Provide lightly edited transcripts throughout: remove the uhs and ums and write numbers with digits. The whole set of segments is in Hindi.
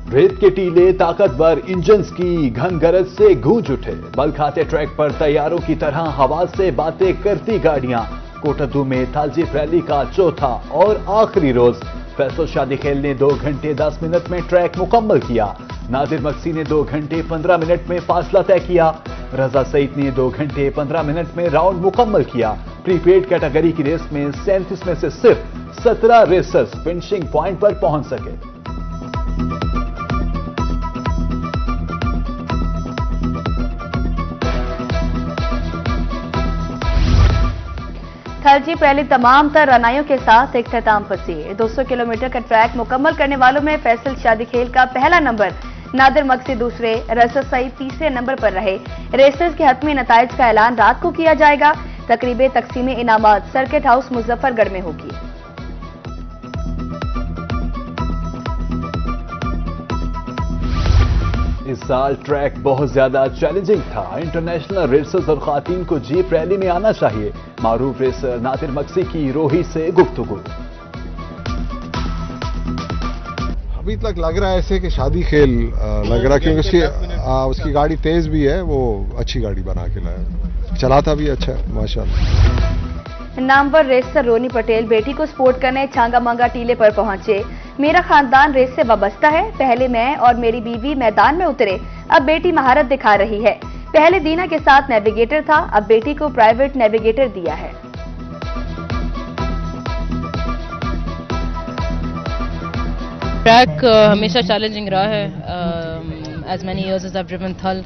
रेत के टीले ताकतवर इंजन्स की घन गरज से गूंज उठे। बल खाते ट्रैक पर तैयारों की तरह हवा से बातें करती गाड़ियां। कोटद्दू में तालजीफ रैली का चौथा और आखिरी रोज फैसल शादी खेल ने 2 घंटे 10 मिनट में ट्रैक मुकम्मल किया। नादिर मक्सी ने 2 घंटे 15 मिनट में फासला तय किया। रजा सईद ने 2 घंटे 15 मिनट में राउंड मुकम्मल किया। प्रीपेड कैटेगरी की रेस में 37 में से सिर्फ 17 रेसर्स फिनिशिंग पॉइंट पर पहुंच सके। तालजीफ रैली तमाम तर रनाइयों के साथ इख्तिताम पसीर। 200 किलोमीटर का ट्रैक मुकम्मल करने वालों में फैसल शादी खेल का पहला नंबर, नादिर मक्सी दूसरे, रजा सईद तीसरे नंबर पर रहे। रेसर्स के हतमी नताइज का ऐलान रात को किया जाएगा। तकरीबे तकसीम इनामात सर्किट हाउस मुजफ्फरगढ़ में होगी। इस साल ट्रैक बहुत ज्यादा चैलेंजिंग था। इंटरनेशनल रेसर्स और खातीन को जीप रैली में आना चाहिए। मारूफ रेसर नादिर मक्सी की रोही से गुफ्तगू। अभी तक लग रहा है ऐसे कि शादी खेल लग रहा, क्योंकि उसकी गाड़ी तेज भी है, वो अच्छी गाड़ी बना के लाया, चलाता भी अच्छा है माशाल्लाह। नामवर रेसर रोनी पटेल बेटी को सपोर्ट करने छांगा मांगा टीले पर पहुंचे। मेरा खानदान रेस से वाबस्ता है, पहले मैं और मेरी बीवी मैदान में उतरे, अब बेटी महारत दिखा रही है। पहले दीना के साथ नेविगेटर था, अब बेटी को प्राइवेट नेविगेटर दिया है। ट्रैक हमेशा चैलेंजिंग रहा है। As many years as I have driven थल।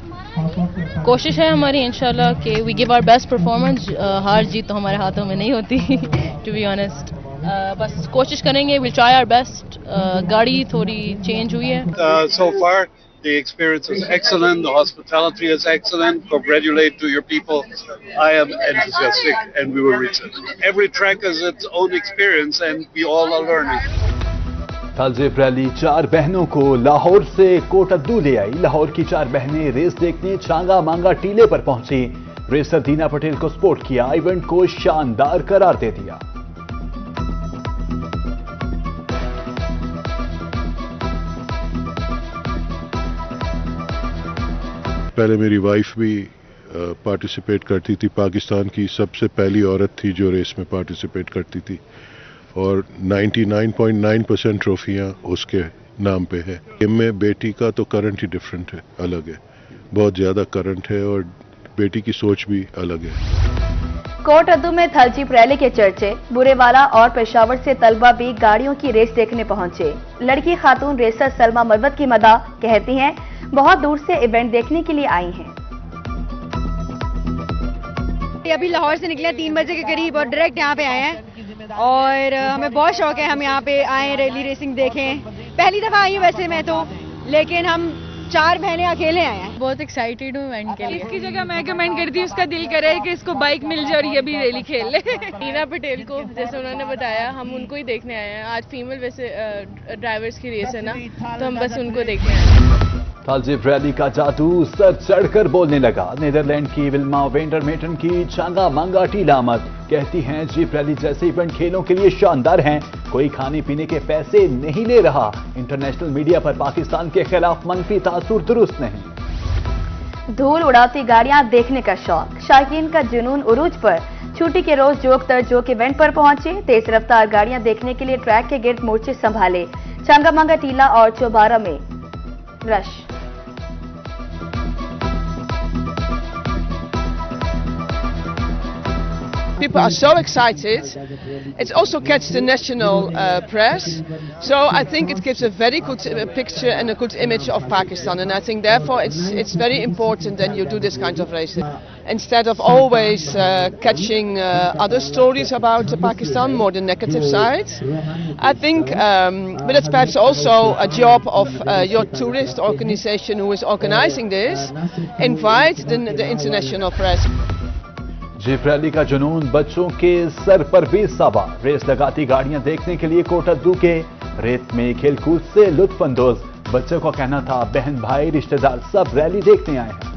कोशिश है हमारी इंशाल्लाह कि we give our best performance. हार जीत तो हमारे हाथों में नहीं होती टू बी ऑनेस्ट। बस कोशिश करेंगे, विल ट्राई आवर बेस्ट। गाड़ी थोड़ी चेंज हुई है। So far the experience is excellent, the hospitality is excellent. Congratulate to your people. I am enthusiastic and we will reach it. Every track has its own experience and we all are learning. तालजीफ रैली 4 बहनों को लाहौर से कोटद्दू ले आई। लाहौर की 4 बहनें रेस देखने छांगा मांगा टीले पर पहुंची। रेसर दीना पटेल को सपोर्ट किया, इवेंट को शानदार करार दे दिया। पहले मेरी वाइफ भी पार्टिसिपेट करती थी। पाकिस्तान की सबसे पहली औरत थी जो रेस में पार्टिसिपेट करती थी और 99.9% ट्रॉफियां उसके नाम पे है। गेम में बेटी का तो करंट ही डिफरेंट है, अलग है, बहुत ज्यादा करंट है और बेटी की सोच भी अलग है। कोटद्दू में तालजीफ रैली के चर्चे। बुरेवाला और पेशावर से तलबा भी गाड़ियों की रेस देखने पहुंचे। लड़की खातून रेसर सलमा मरवत की मदा कहती हैं, बहुत दूर से इवेंट देखने के लिए आई हैं। अभी लाहौर से निकले 3 बजे के करीब और डायरेक्ट यहाँ पे आए हैं और हमें बहुत शौक है, हम यहाँ पे आए रैली रेसिंग देखें। पहली दफा आई हूँ वैसे मैं तो, लेकिन हम 4 बहनें अकेले आए हैं। बहुत एक्साइटेड हूँ इवेंट के लिए। इसकी जगह मैं कमेंट करती हूँ, उसका दिल करे कि इसको बाइक मिल जाए और ये भी रैली खेल ले। दीना पटेल को जैसे उन्होंने बताया, हम उनको ही देखने आए हैं। आज फीमेल वैसे ड्राइवर्स की रेस है ना, तो हम बस उनको देखने आए हैं। तालजीफ रैली का जादू सर चढ़कर बोलने लगा। नीदरलैंड की विल्मा वेंडरमेटन की छांगा मांगा टीला आमद। कहती हैं जीप रैली जैसे इवेंट खेलों के लिए शानदार हैं, कोई खाने पीने के पैसे नहीं ले रहा। इंटरनेशनल मीडिया पर पाकिस्तान के खिलाफ मनफी तासुर दुरुस्त नहीं। धूल उड़ाती गाड़ियां देखने का शौक, शायकीन का जुनून उरूज पर। छुट्टी के रोज जोक तर जोक इवेंट पर पहुंचे। तेज रफ्तार गाड़ियां देखने के लिए ट्रैक के गिर्द मोर्चे संभाले। छांगा मांगा टीला और चौबारा में rush. People are so excited. It's also catch the national press, so I think it gives a very good picture and a good image of Pakistan, and I think therefore it's very important that you do this kind of racing instead of always catching other stories about Pakistan, more the negative side. I think, but it's perhaps also a job of your tourist organization who is organizing this, invite the international press. Jeep rally का जुनून बच्चों के सर पर भी सवार। रेस लगाती गाड़ियां देखने के लिए कोटद्दू के रेत में खेलकूद से लुत्फ अंदोज। बच्चों का कहना था बहन भाई रिश्तेदार सब रैली देखने आए हैं।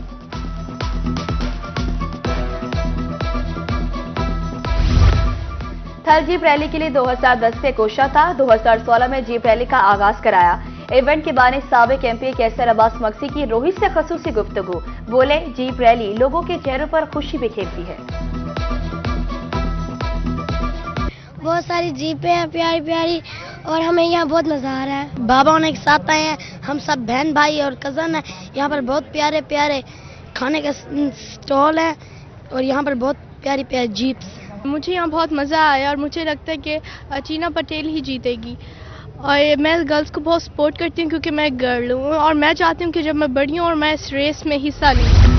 थल जीप रैली के लिए 2010 से कोशिश था। 2016 में जीप रैली का आगाज कराया। इवेंट के बारे साबिक एमपी कैसर अब्बास मक्सी की रोहित से खसूसी गुफ्तगू, बोले जीप रैली लोगों के चेहरों पर खुशी बिखेरती है। बहुत सारी जीपें हैं प्यारी प्यारी और हमें यहाँ बहुत मजा आ रहा है। बाबा होने के साथ आए हैं, हम सब बहन भाई और कजन हैं। यहाँ पर बहुत प्यारे प्यारे खाने के स्टॉल हैं और यहाँ पर बहुत प्यारी प्यारी जीप्स। मुझे यहाँ बहुत मज़ा आया और मुझे लगता है कि चीना पटेल ही जीतेगी और मैं गर्ल्स को बहुत सपोर्ट करती हूँ क्योंकि मैं गर्ल हूँ और मैं चाहती हूँ कि जब मैं बड़ी हूँ और मैं इस रेस में हिस्सा लूँ।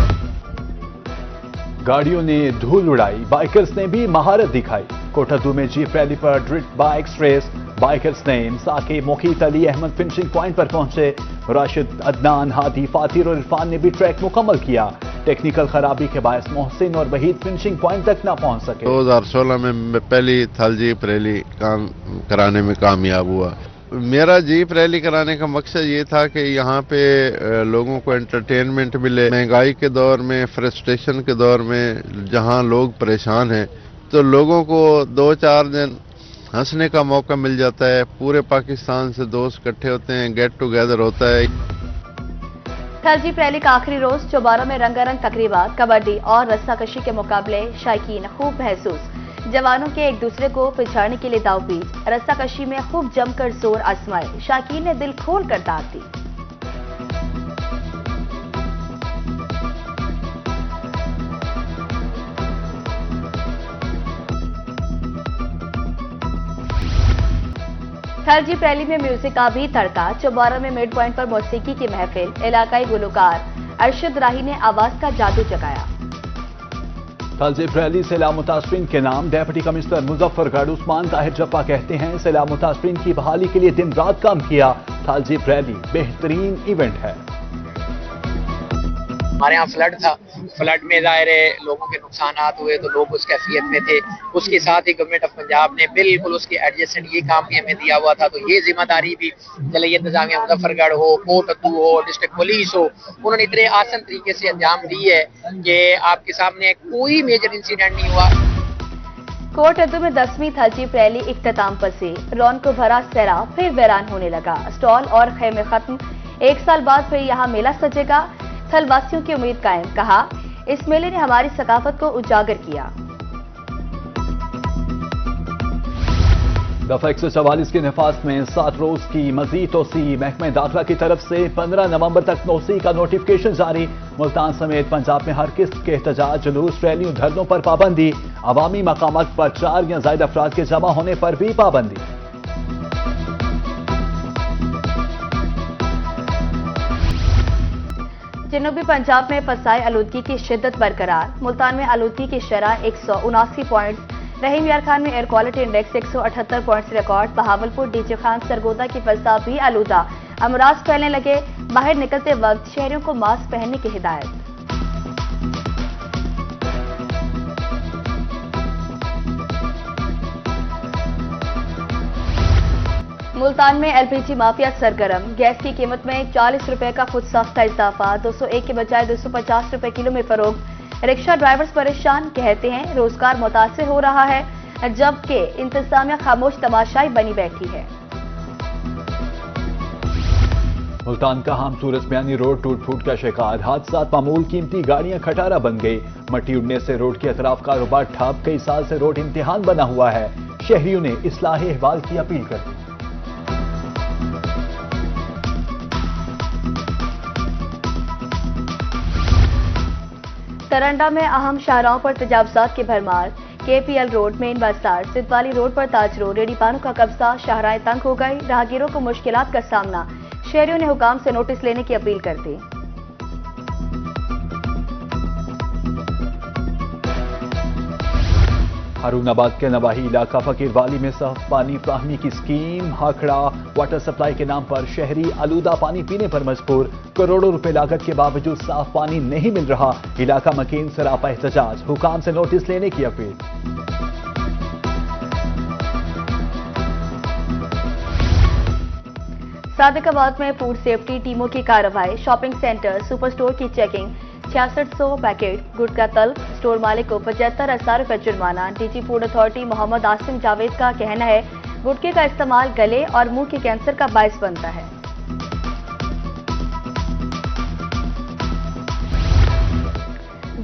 गाड़ियों ने धूल उड़ाई, बाइकर्स ने भी महारत दिखाई। कोटद्दू में जीप रैली पर ड्रिट बाइक्स रेस, बाइकर्स ने साके मुखीत अली अहमद फिनिशिंग पॉइंट पर पहुंचे। राशिद, अदनान, हादी, फातिर और इरफान ने भी ट्रैक मुकम्मल किया। टेक्निकल खराबी के बायस मोहसिन और वहीद फिनिशिंग पॉइंट तक न पहुंच सके। 2016 में मैं पहली थल जीप रैली काम कराने में कामयाब हुआ। मेरा जीप रैली कराने का मकसद ये था कि यहाँ पे लोगों को एंटरटेनमेंट मिले। महंगाई के दौर में, फ्रस्ट्रेशन के दौर में जहाँ लोग परेशान हैं, तो लोगों को 2-4 दिन हंसने का मौका मिल जाता है। पूरे पाकिस्तान से दोस्त इकट्ठे होते हैं, गेट टुगेदर होता है। थल जीप रैली का आखिरी रोज चौबारा में रंगारंग तकरीबात, कबड्डी और रस्साकशी के मुकाबले, शायकीन खूब महसूस। जवानों के एक दूसरे को पिछाड़ने के लिए दावपेच, रस्साकशी में खूब जमकर जोर आजमाए, शायकीन ने दिल खोल कर दाद दी। थल जीप रैली में म्यूजिक का भी तड़का, चौबारा में मिड पॉइंट पर मौसीकी की महफिल, इलाकाई गुलकार अरशद राही ने आवाज का जादू जगाया। थल जीप रैली सैलाब मुतासरीन के नाम, डेप्यूटी कमिश्नर मुजफ्फरगढ़ उस्मान ताहिर जप्पा कहते हैं सैलाब मुतासरीन की बहाली के लिए दिन रात काम किया। थल जीप रैली बेहतरीन इवेंट है। हमारे यहाँ फ्लड था, फ्लड में ज़ाहिर है लोगों के नुकसानात हुए तो लोग उस कैफियत में थे। उसके साथ ही गवर्नमेंट ऑफ पंजाब ने बिल्कुल उसके एडजस्टेंट ये काम भी हमें दिया हुआ था, तो ये जिम्मेदारी भी जलियत इंतजामिया मुजफ्फरगढ़ हो, कोटद्दू हो, डिस्ट्रिक्ट पुलिस हो, उन्होंने इतने आसान तरीके से अंजाम दी है कि आपके सामने कोई मेजर इंसिडेंट नहीं हुआ। कोटद्दू में 10वीं थल जीप रैली इख्तिताम पसी, रौनक भरा सहरा फिर वीरान होने लगा। स्टॉल और खेमे खत्म, 1 साल बाद फिर यहाँ मेला सजेगा। थल वासियों की उम्मीद कायम, कहा इस मेले ने हमारी सकाफत को उजागर किया। दफा 144 के नफाज में 7 रोज की मजीद तोसी, महकमा दाखिला की तरफ से 15 नवंबर तक तोसी का नोटिफिकेशन जारी। मुल्तान समेत पंजाब में हर किस्म के एहतजाज, जुलूस, रैलियों, धरनों पर पाबंदी। अवामी मकामात पर 4 या ज्यादा अफराद के जमा होने पर भी पाबंदी। जनूबी पंजाब में फसाई आलूदगी की शिद्दत बरकरार, मुल्तान में आलूदगी की शरह 179 पॉइंट्स, रहीम यार खान में air quality index 178 points record. Bahawalpur, DJ Khan, Sargodha की फजा भी आलूदा, अमराज फैलने लगे। बाहर निकलते वक्त शहरियों को मास्क पहनने की हिदायत। मुल्तान में एलपीजी माफिया सरगर्म, गैस की कीमत में 40 रुपए का खुद साख्ता इजाफा, 201 के बजाय 250 रुपए किलो में फरोख्त। रिक्शा ड्राइवर्स परेशान, कहते हैं रोजगार मुतासिर हो रहा है, जबकि इंतजामिया खामोश तमाशाई बनी बैठी है। मुल्तान का हम सूरज बयानी रोड टूट फूट का शिकार, हादसात मामूल, कीमती गाड़ियां खटारा बन गई। मट्टी उड़ने से रोड के अतराफ कारोबार ठप, कई साल से रोड इम्तिहान बना हुआ है। शहरियों ने इस्लाह अहवाल की अपील कर दी। तरंडा में अहम शाहराहों पर तजावजात की भरमार, केपीएल रोड, मेन बाजार, सिद्धवाली रोड पर ताज रोड, रेडीपानों का कब्जा, शाहराहें तंग हो गई। राहगीरों को मुश्किलात का सामना, शहरियों ने हुकाम से नोटिस लेने की अपील कर दी। हारूनाबाद के नवाही इलाका फकीरवाली में साफ पानी फ्राहमी की स्कीम, हाखड़ा वाटर सप्लाई के नाम पर शहरी आलूदा पानी पीने पर मजबूर। करोड़ों रुपए लागत के बावजूद साफ पानी नहीं मिल रहा, इलाका मकीन सरापा एहतजाज, हुकाम से नोटिस लेने की अपील। सादिकाबाद में फूड सेफ्टी टीमों की कार्रवाई, शॉपिंग सेंटर, सुपर स्टोर की चेकिंग, 6600 पैकेट गुटखा तलब, स्टोर मालिक को 75,000 रुपए जुर्माना। DG food authority Mohammad Asim Javed का कहना है गुटखे का इस्तेमाल गले और मुंह के कैंसर का बायस बनता है।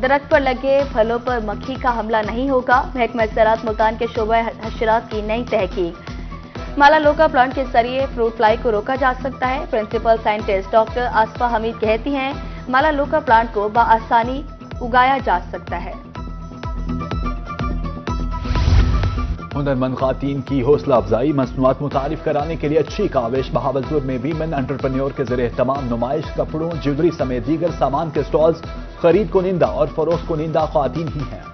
दरख्त पर लगे फलों पर मक्खी का हमला नहीं होगा, महकमा ज़राअत मुल्तान के शोबा हशरात की नई तहकीक। माला लोका प्लांट के जरिए फ्रूट फ्लाई को रोका जा सकता है। प्रिंसिपल साइंटिस्ट डॉक्टर आसफा हमीद कहती हैं, माला लोका प्लांट को बआसानी उगाया जा सकता है। हुनरमंद खातीन की हौसला अफजाई, मसनूआत मुतारिफ कराने के लिए अच्छी काविश। बहावलपुर में वीमेन एंटरप्रेन्योर के जरिए तमाम नुमाइश, कपड़ों, ज्वेलरी समेत दीगर सामान के स्टॉल्स खरीद कुनिंदा और फरोख्त कुनिंदा खातीन ही हैं।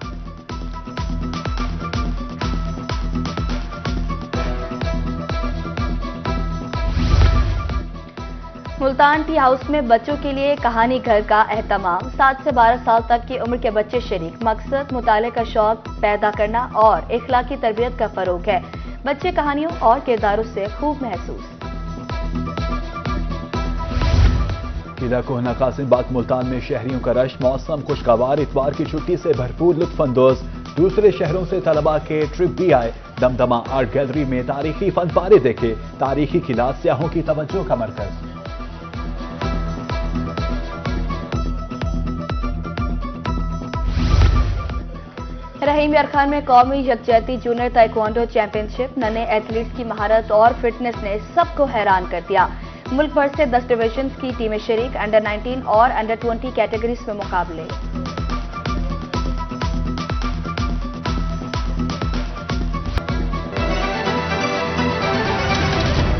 मुल्तान टी हाउस में बच्चों के लिए कहानी घर का एहतमाम। 7 से 12 साल तक की उम्र के बच्चे शरीक। मकसद मुताले का शौक पैदा करना और इखलाकी तरबियत का फरोग है। बच्चे कहानियों और किरदारों से खूब महसूस। किला कोहना कासिमबाग मुल्तान में शहरियों का रश, मौसम खुशगवार, इतवार की छुट्टी से भरपूर लुत्फानंदोज। दूसरे शहरों से तलबा के ट्रिप भी आए। दमदमा आर्ट गैलरी में तारीखी फनपारे देखे। तारीखी किला सियाहों की तवज्जो का मरकज। रहीम यार खान में कौमी यकजहती जूनियर ताइक्वांडो चैंपियनशिप। नन्हे एथलीट्स की महारत और फिटनेस ने सबको हैरान कर दिया। मुल्क भर से 10 डिविजन्स की टीमें शरीक। अंडर 19 और अंडर 20 कैटेगरीज में मुकाबले।